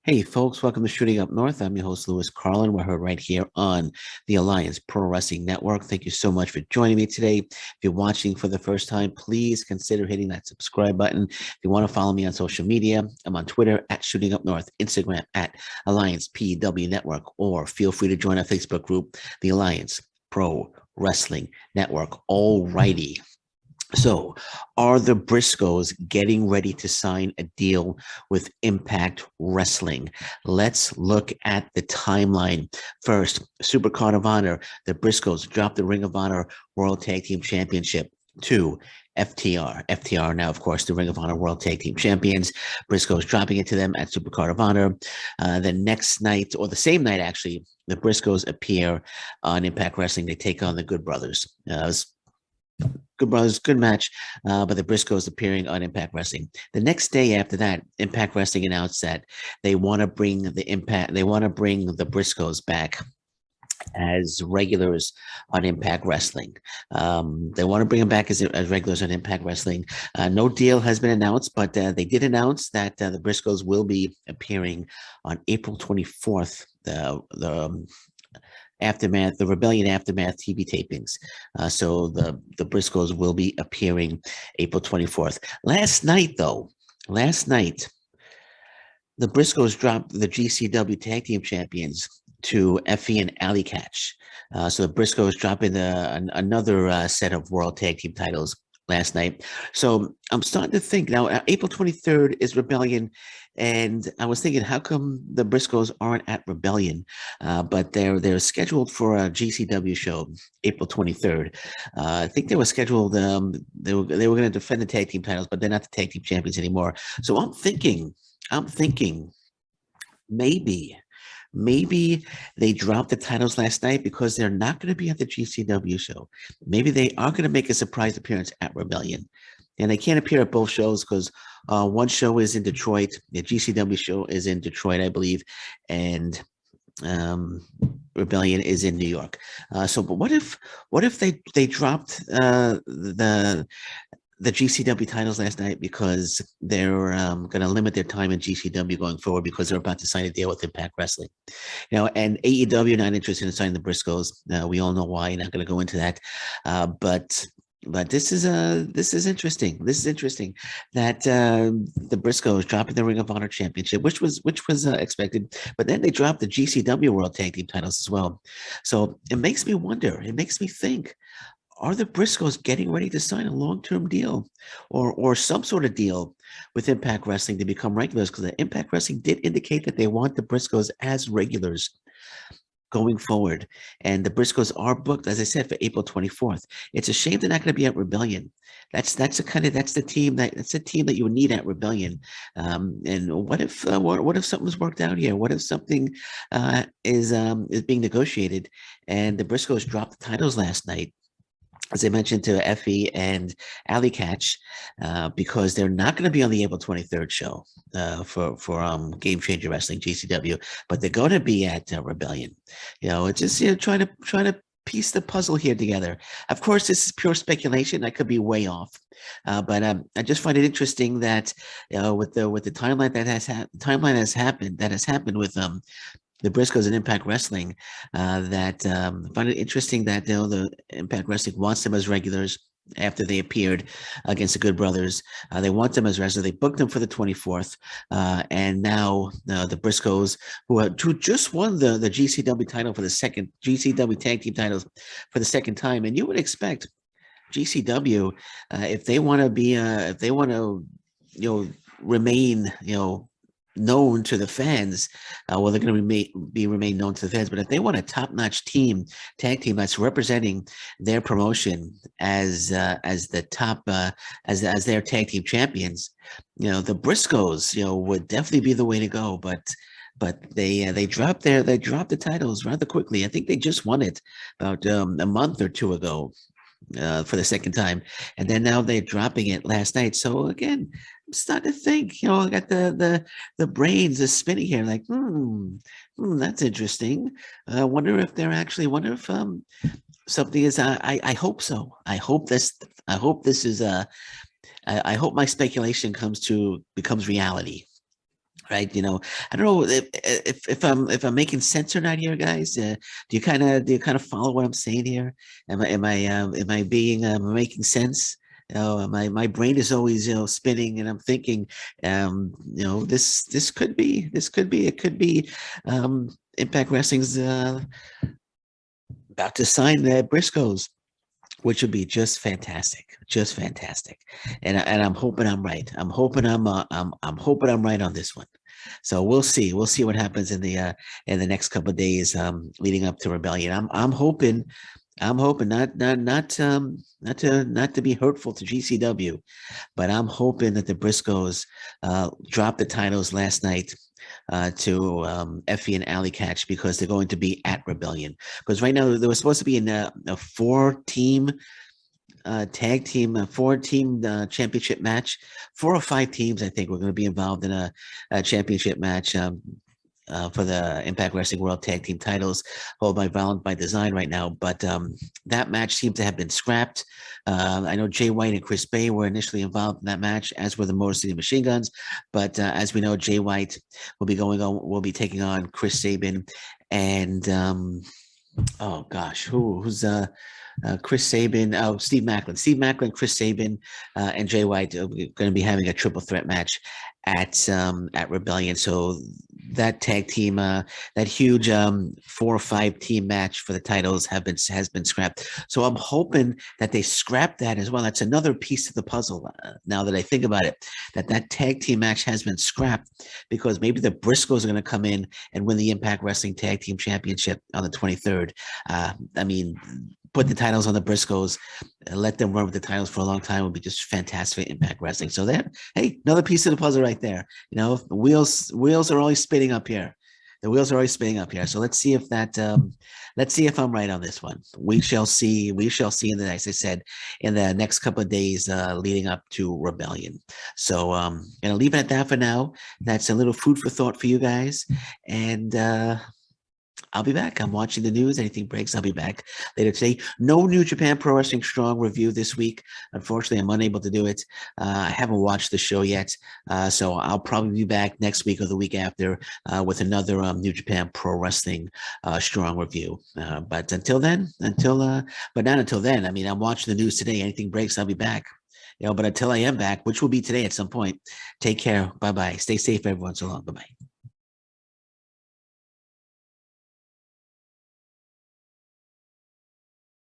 Hey, folks, welcome to Shooting Up North. I'm your host, Lewis Carlin. We're heard right here on the Alliance Pro Wrestling Network. Thank you so much for joining me today. If you're watching for the first time, please consider hitting that subscribe button. If you want to follow me on social media, I'm on Twitter at Shooting Up North, Instagram at Alliance PW Network, or feel free to join our Facebook group, the Alliance Pro Wrestling Network. Alrighty. So, are the Briscoes getting ready to sign a deal with Impact Wrestling? Let's look at the timeline. First, Supercard of Honor, the Briscoes dropped the Ring of Honor World Tag Team Championship to FTR. FTR now, of course, the Ring of Honor World Tag Team Champions. Briscoes dropping it to them at Supercard of Honor. The next night, or the same night actually, the Briscoes appear on Impact Wrestling. They take on the Good Brothers. Good Brothers, good match, but the Briscoes appearing on Impact Wrestling. The next day after that, Impact Wrestling announced that they want to bring the Briscoes back as regulars on Impact Wrestling. They want to bring them back as regulars on Impact Wrestling. No deal has been announced, but they did announce that the Briscoes will be appearing on April 24th. The Rebellion Aftermath TV tapings. So the Briscoes will be appearing April 24th. Last night, the Briscoes dropped the GCW Tag Team Champions to Effie and Alley Catch. So the Briscoes dropping another set of World Tag Team titles last night. So I'm starting to think now, April 23rd is Rebellion. And I was thinking, how come the Briscoes aren't at Rebellion? But they're scheduled for a GCW show April 23rd. I think they were scheduled. They were going to defend the tag team titles, but they're not the tag team champions anymore. So I'm thinking maybe they dropped the titles last night because they're not going to be at the GCW show. Maybe they are going to make a surprise appearance at Rebellion. And they can't appear at both shows because one show is in Detroit. The GCW show is in Detroit, I believe. And Rebellion is in New York. But what if they dropped the GCW titles last night because they're going to limit their time in GCW going forward because they're about to sign a deal with Impact Wrestling. And AEW not interested in signing the Briscoes. We all know why. Not going to go into that. But this is interesting. This is interesting that the Briscoes dropping the Ring of Honor Championship, which was expected, but then they dropped the GCW World Tag Team titles as well. So it makes me wonder. It makes me think: are the Briscoes getting ready to sign a long-term deal, or some sort of deal with Impact Wrestling to become regulars? Because Impact Wrestling did indicate that they want the Briscoes as regulars going forward. And the Briscoes are booked, as I said, for April 24th. It's a shame they're not going to be at Rebellion. That's the team that you would need at Rebellion. And what if something's worked out here? What if something is being negotiated? And the Briscoes dropped the titles last night, as I mentioned, to Effie and Alley Catch, because they're not going to be on the April 23rd show for Game Changer Wrestling GCW, but they're going to be at Rebellion. It's just trying to piece the puzzle here together. Of course, this is pure speculation. I could be way off, but I just find it interesting that with the timeline that has happened with the Briscoes and Impact Wrestling, that find it interesting that the Impact Wrestling wants them as regulars after they appeared against the Good Brothers. They want them as regulars. They booked them for the 24th, and now the Briscoes, who just won the GCW title for the second GCW Tag Team titles for the second time, and you would expect GCW if they want to remain known to the fans, they're going to remain known to the fans. But if they want a top-notch tag team that's representing their promotion as the top as their tag team champions, the Briscoes, would definitely be the way to go. But they dropped the titles rather quickly. I think they just won it about a month or two ago. For the second time, and then now they're dropping it last night. So again, I'm starting to think, I got the brains are spinning here, like, that's interesting. Wonder if something is. I hope so. I hope this is. I hope my speculation becomes reality. right? I don't know if I'm making sense or not here, guys. Do you kind of follow what I'm saying here? Am I being making sense? My brain is always spinning, and I'm thinking, this could be it could be Impact Wrestling's about to sign Briscoes, which would be just fantastic, just fantastic. And I'm hoping I'm right. I'm hoping I'm right on this one. So we'll see. We'll see what happens in the next couple of days leading up to Rebellion. I'm hoping not to be hurtful to GCW, but I'm hoping that the Briscoes dropped the titles last night to Effie and Alley Catch, because they're going to be at Rebellion. Because right now there was supposed to be a four-team tag team, a four-team championship match. Four or five teams, I think, were going to be involved in a championship match. For the Impact Wrestling World Tag Team titles, held by Violent by Design right now. But that match seemed to have been scrapped. I know Jay White and Chris Bay were initially involved in that match, as were the Motor City Machine Guns. But as we know, Jay White will be taking on Chris Sabin and oh gosh, who's Chris Sabin? Oh, Steve Macklin, Chris Sabin, and Jay White are going to be having a triple threat match at Rebellion. So that tag team, that huge 4 or 5 team match for the titles has been scrapped. So I'm hoping that they scrap that as well. That's another piece of the puzzle. Now that I think about it, that tag team match has been scrapped, because maybe the Briscoes are going to come in and win the Impact Wrestling Tag Team Championship on the 23rd. I mean, put the titles on the Briscoes and let them run with the titles for a long time would be just fantastic for Impact Wrestling. So that, hey, another piece of the puzzle right there. The wheels are always spinning up here. The wheels are always spinning up here. So let's see if I'm right on this one. We shall see. We shall see as I said, in the next couple of days leading up to Rebellion. So gonna leave it at that for now. That's a little food for thought for you guys. And I'll be back. I'm watching the news. Anything breaks, I'll be back later today. No New Japan Pro Wrestling Strong review this week. Unfortunately, I'm unable to do it. I haven't watched the show yet, so I'll probably be back next week or the week after with another New Japan Pro Wrestling Strong review. But until then, but not until then. I mean, I'm watching the news today. Anything breaks, I'll be back. But until I am back, which will be today at some point, take care. Bye bye. Stay safe, everyone. So long. Bye bye.